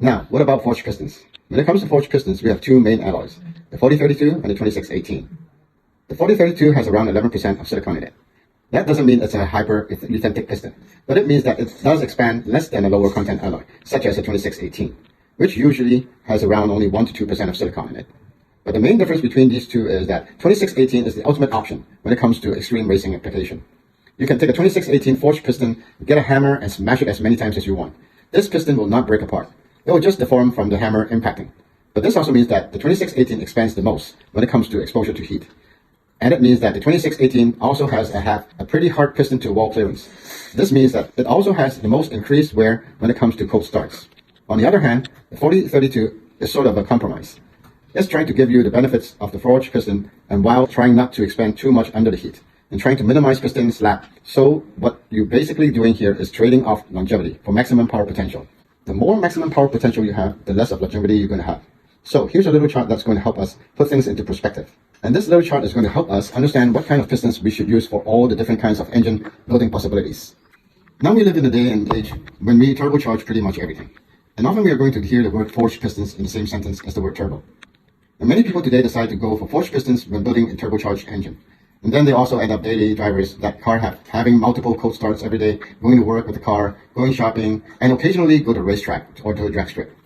Now, what about forged pistons? When it comes to forged pistons, we have two main alloys, the 4032 and the 2618. The 4032 has around 11% of silicon in it. That doesn't mean it's a hyper-authentic piston, but it means that it does expand less than a lower content alloy, such as the 2618, which usually has around only 1 to 2% of silicon in it. But the main difference between these two is that 2618 is the ultimate option when it comes to extreme racing application. You can take a 2618 forged piston, get a hammer, and smash it as many times as you want. This piston will not break apart. It will just deform from the hammer impacting. But this also means that the 2618 expands the most when it comes to exposure to heat. And it means that the 2618 also has a pretty hard piston to wall clearance. This means that it also has the most increased wear when it comes to cold starts. On the other hand, the 4032 is sort of a compromise. It's trying to give you the benefits of the forged piston and while trying not to expand too much under the heat and trying to minimize piston slap. So what you're basically doing here is trading off longevity for maximum power potential. The more maximum power potential you have, the less of longevity you're going to have. So here's a little chart that's going to help us put things into perspective. And this little chart is going to help us understand what kind of pistons we should use for all the different kinds of engine building possibilities. Now we live in a day and age when we turbocharge pretty much everything. And often we are going to hear the word forged pistons in the same sentence as the word turbo. And many people today decide to go for forged pistons when building a turbocharged engine. And then they also end up daily drivers that having multiple cold starts every day, going to work with the car, going shopping, and occasionally go to a racetrack or to a drag strip.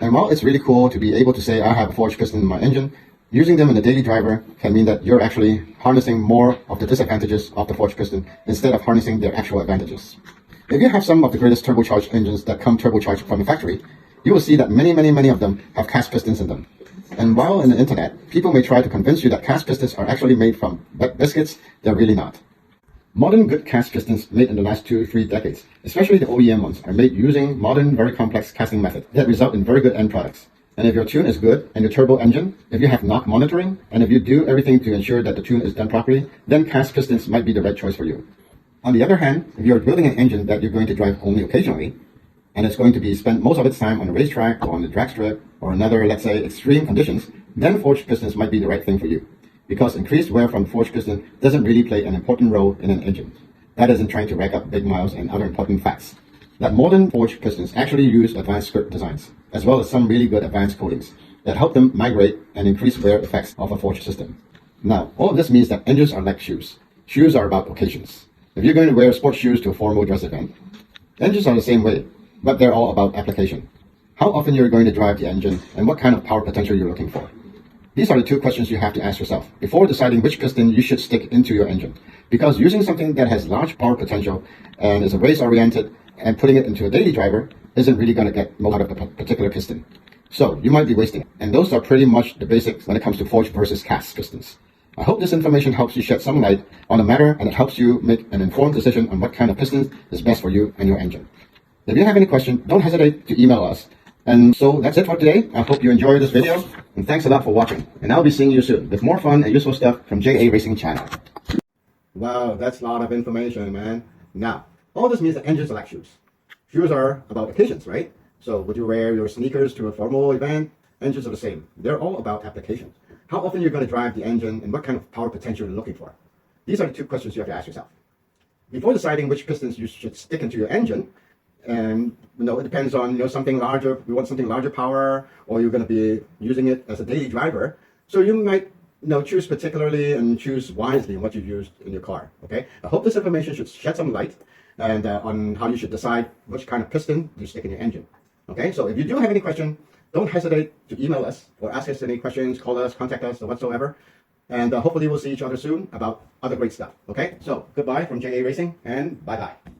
And while it's really cool to be able to say I have a forged piston in my engine, using them in a daily driver can mean that you're actually harnessing more of the disadvantages of the forged piston instead of harnessing their actual advantages. If you have some of the greatest turbocharged engines that come turbocharged from the factory, you will see that many of them have cast pistons in them. And while in the internet, people may try to convince you that cast pistons are actually made from biscuits, they're really not. Modern good cast pistons made in the last 2-3 decades, especially the OEM ones, are made using modern, very complex casting methods that result in very good end products. And if your tune is good and your turbo engine, if you have knock monitoring, and if you do everything to ensure that the tune is done properly, then cast pistons might be the right choice for you. On the other hand, if you're building an engine that you're going to drive only occasionally, and it's going to be spent most of its time on a racetrack or on the drag strip or another, let's say, extreme conditions, then forged pistons might be the right thing for you. Because increased wear from forged piston doesn't really play an important role in an engine. That isn't trying to rack up big miles and other important facts. That modern forged pistons actually use advanced script designs, as well as some really good advanced coatings that help them migrate and increase wear effects of a forged system. Now, all of this means that engines are like shoes. Shoes are about occasions. If you're going to wear sports shoes to a formal dress event, engines are the same way, but they're all about application. How often you're going to drive the engine and what kind of power potential you're looking for. These are the two questions you have to ask yourself before deciding which piston you should stick into your engine. Because using something that has large power potential and is race-oriented and putting it into a daily driver isn't really going to get most out of the particular piston. So you might be wasting it. And those are pretty much the basics when it comes to forged versus cast pistons. I hope this information helps you shed some light on the matter and it helps you make an informed decision on what kind of piston is best for you and your engine. If you have any questions, don't hesitate to email us. And so that's it for today. I hope you enjoyed this video, and thanks a lot for watching. And I'll be seeing you soon with more fun and useful stuff from JA Racing Channel. Wow, that's a lot of information, man. Now, all this means that engines are like shoes. Shoes are about occasions, right? So would you wear your sneakers to a formal event? Engines are the same. They're all about application. How often you're going to drive the engine and what kind of power potential you're looking for? These are the two questions you have to ask yourself. Before deciding which pistons you should stick into your engine, and it depends on something larger. You want something larger power, or you're going to be using it as a daily driver. So you might choose particularly and choose wisely what you use in your car. Okay. I hope this information should shed some light and on how you should decide which kind of piston you stick in your engine. Okay. So if you do have any question, don't hesitate to email us or ask us any questions, call us, contact us, or whatsoever. And hopefully we'll see each other soon about other great stuff. Okay. So goodbye from JA Racing, and bye bye.